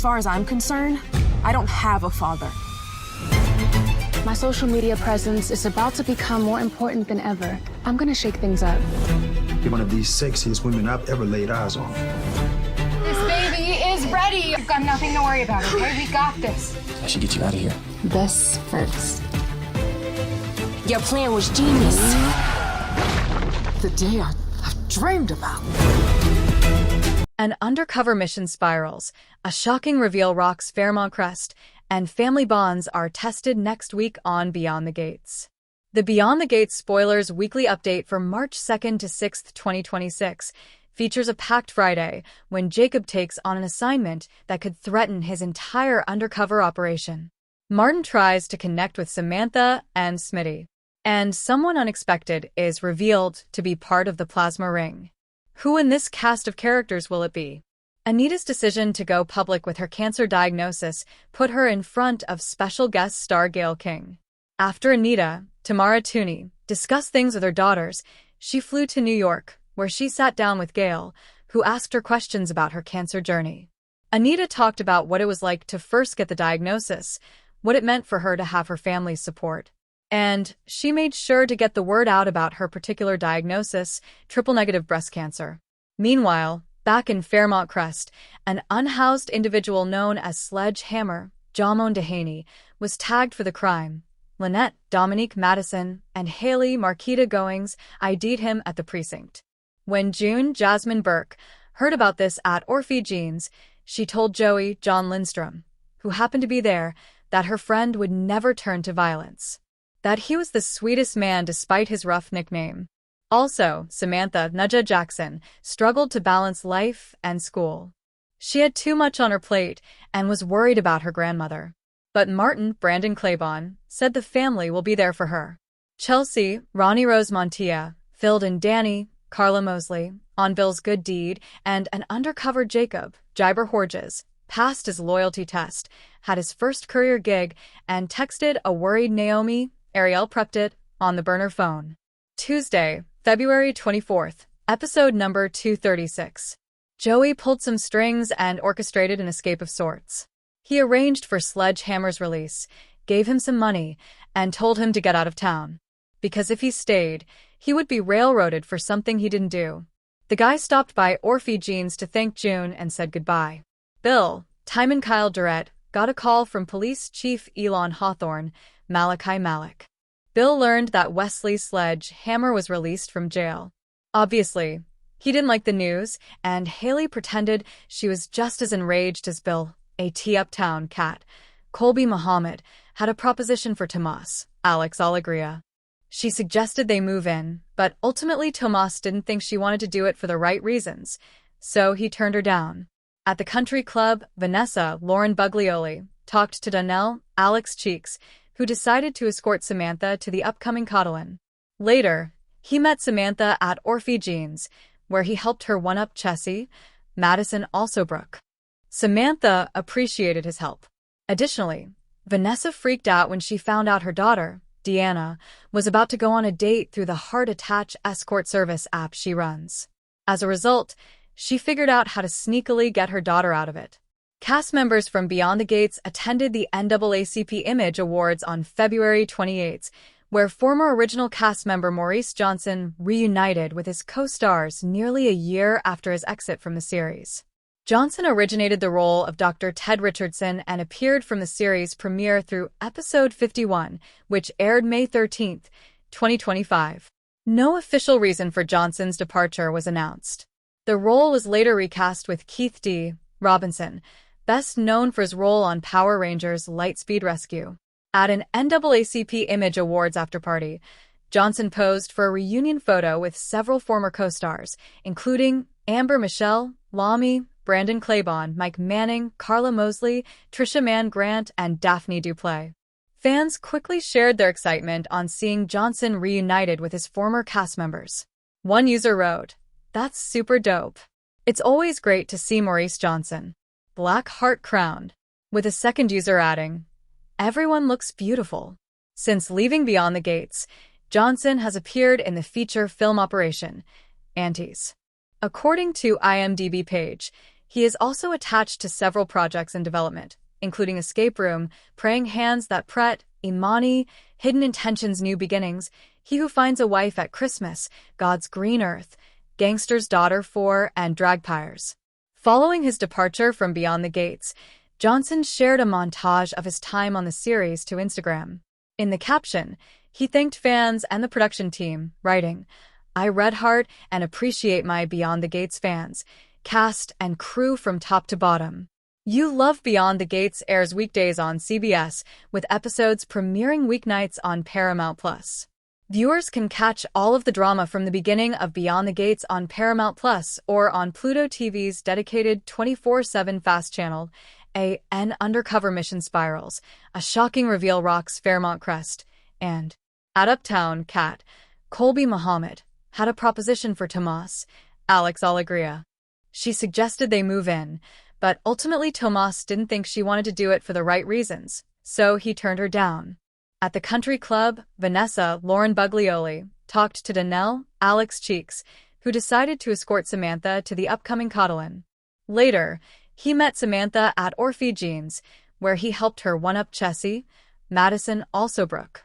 far as I'm concerned, I don't have a father. My social media presence is about to become more important than ever. I'm gonna shake things up. You're one of the sexiest women I've ever laid eyes on. This baby is ready. You've got nothing to worry about, okay? We got this. I should get you out of here. This first. Your plan was genius. The day I've dreamed about. An undercover mission spirals, a shocking reveal rocks Fairmont Crest, and family bonds are tested next week on Beyond the Gates. The Beyond the Gates Spoilers weekly update for March 2nd to 6th, 2026 features a packed Friday when Jacob takes on an assignment that could threaten his entire undercover operation. Martin tries to connect with Samantha and Smitty, and someone unexpected is revealed to be part of the plasma ring. Who in this cast of characters will it be? Anita's decision to go public with her cancer diagnosis put her in front of special guest star Gayle King. After Anita, Tamara Tunie, discussed things with her daughters, she flew to New York, where she sat down with Gayle, who asked her questions about her cancer journey. Anita talked about what it was like to first get the diagnosis, what it meant for her to have her family's support. And she made sure to get the word out about her particular diagnosis, triple-negative breast cancer. Meanwhile, back in Fairmont Crest, an unhoused individual known as Sledgehammer, Jamon Dehaney, was tagged for the crime. Lynette, Dominique Madison, and Haley Marquita Goings ID'd him at the precinct. When June Jasmine Burke heard about this at Orphe Jeans, she told Joey John Lindstrom, who happened to be there, that her friend would never turn to violence. That he was the sweetest man despite his rough nickname. Also, Samantha Nudja Jackson struggled to balance life and school. She had too much on her plate and was worried about her grandmother. But Martin Brandon Claiborne said the family will be there for her. Chelsea Ronnie Rose Montilla filled in Danny, Karla Mosley, on Bill's good deed, and an undercover Jacob, Jiber Horges, passed his loyalty test, had his first career gig, and texted a worried Naomi, Ariel prepped it, on the burner phone. Tuesday, February 24th, episode number 236. Joey pulled some strings and orchestrated an escape of sorts. He arranged for Sledgehammer's release, gave him some money, and told him to get out of town. Because if he stayed, he would be railroaded for something he didn't do. The guy stopped by Orphe Jeans to thank June and said goodbye. Bill, Timon Kyle Durrett, got a call from Police Chief Elon Hawthorne, Malachi Malik. Bill learned that Wesley Sledgehammer was released from jail. Obviously, he didn't like the news, and Haley pretended she was just as enraged as Bill. A T-Uptown cat, Colby Muhammad, had a proposition for Tomas, Alex Alegria. She suggested they move in, but ultimately Tomas didn't think she wanted to do it for the right reasons, so he turned her down. At the country club, Vanessa Lauren Buglioli talked to Donnell, Alex Cheeks, who decided to escort Samantha to the upcoming Catalan. Later, he met Samantha at Orphe Jeans, where he helped her one-up Chessie, Madison Alsobrook. Samantha appreciated his help. Additionally, Vanessa freaked out when she found out her daughter, Deanna, was about to go on a date through the heart-attached escort service app she runs. As a result, she figured out how to sneakily get her daughter out of it. Cast members from Beyond the Gates attended the NAACP Image Awards on February 28, where former original cast member Maurice Johnson reunited with his co-stars nearly a year after his exit from the series. Johnson originated the role of Dr. Ted Richardson and appeared from the series premiere through episode 51, which aired May 13, 2025. No official reason for Johnson's departure was announced. The role was later recast with Keith D. Robinson, best known for his role on Power Rangers Lightspeed Rescue. At an NAACP Image Awards afterparty, Johnson posed for a reunion photo with several former co-stars, including Amber Michelle, Lamy, Brandon Claiborne, Mike Manning, Karla Mosley, Trisha Mann Grant, and Daphnee Duplaix. Fans quickly shared their excitement on seeing Johnson reunited with his former cast members. One user wrote, "That's super dope. It's always great to see Maurice Johnson. Black heart crowned." With a second user adding, "Everyone looks beautiful." Since leaving Beyond the Gates, Johnson has appeared in the feature film Operation Antes. According to IMDb page, He is also attached to several projects in development, including Escape Room, Praying Hands That Pret, Imani, Hidden Intentions New Beginnings, He Who Finds a Wife at Christmas, God's Green Earth, Gangster's Daughter 4, and Dragpires. Following his departure from Beyond the Gates, Johnson shared a montage of his time on the series to Instagram. In the caption, he thanked fans and the production team, writing, "I read heart and appreciate my Beyond the Gates fans, cast and crew from top to bottom. You Love Beyond the Gates airs weekdays on CBS, with episodes premiering weeknights on Paramount+. Viewers can catch all of the drama from the beginning of Beyond the Gates on Paramount+ or on Pluto TV's dedicated 24/7 FAST channel. An undercover mission spirals, a shocking reveal rocks Fairmont Crest, and at Uptown, Kat, Colby Muhammad, had a proposition for Tomas, Alex Alegria. She suggested they move in, but ultimately Tomas didn't think she wanted to do it for the right reasons, so he turned her down. At the country club, Vanessa Lauren Buglioli talked to Danelle Alex Cheeks, who decided to escort Samantha to the upcoming Cotillion. Later, he met Samantha at Orphe Jeans, where he helped her one-up Chessie, Madison Alsobrook.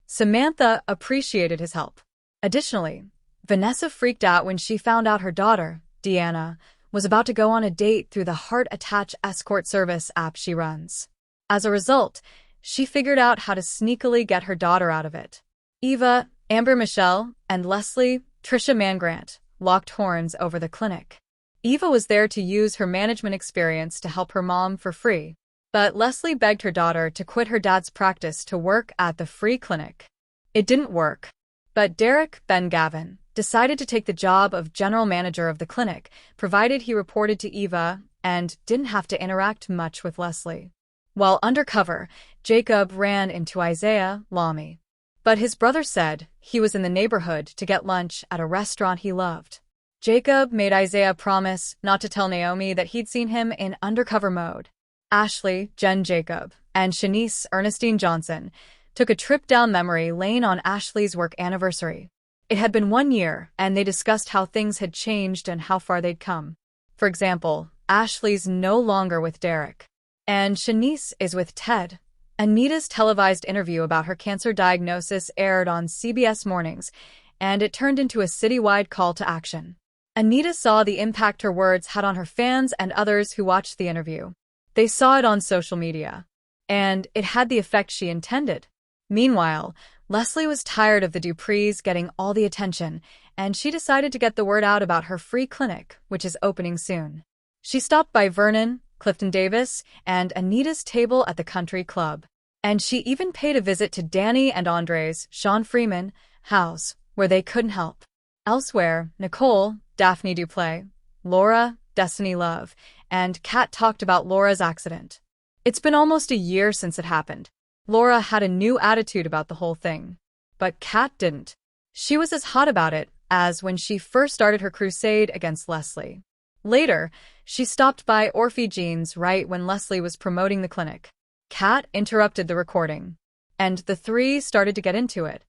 Samantha appreciated his help. Additionally, Vanessa freaked out when she found out her daughter, Deanna, was about to go on a date through the Heart Attach escort service app she runs. As a result, she figured out how to sneakily get her daughter out of it. Eva, Amber Michelle, and Leslie, Trisha Mangrant, locked horns over the clinic. Eva was there to use her management experience to help her mom for free, but Leslie begged her daughter to quit her dad's practice to work at the free clinic. It didn't work, but Derek Ben Gavin decided to take the job of general manager of the clinic, provided he reported to Eva and didn't have to interact much with Leslie. While undercover, Jacob ran into Isaiah Lamy, but his brother said he was in the neighborhood to get lunch at a restaurant he loved. Jacob made Isaiah promise not to tell Naomi that he'd seen him in undercover mode. Ashley, Jen Jacob, and Shanice Ernestine Johnson took a trip down memory lane on Ashley's work anniversary. It had been 1 year, and they discussed how things had changed and how far they'd come. For example, Ashley's no longer with Derek, and Shanice is with Ted. Anita's televised interview about her cancer diagnosis aired on CBS Mornings, and it turned into a citywide call to action. Anita saw the impact her words had on her fans and others who watched the interview. They saw it on social media, and it had the effect she intended. Meanwhile, Leslie was tired of the Duprees getting all the attention, and she decided to get the word out about her free clinic, which is opening soon. She stopped by Vernon, Clifton Davis, and Anita's table at the country club, and she even paid a visit to Danny and Andre's, Sean Freeman, house, where they couldn't help. Elsewhere, Nicole, Daphnee Duplaix, Laura, Destiny Love, and Kat talked about Laura's accident. It's been almost a year since it happened. Laura had a new attitude about the whole thing, but Kat didn't. She was as hot about it as when she first started her crusade against Leslie. Later, she stopped by Orphe Jeans right when Leslie was promoting the clinic. Kat interrupted the recording, and the three started to get into it.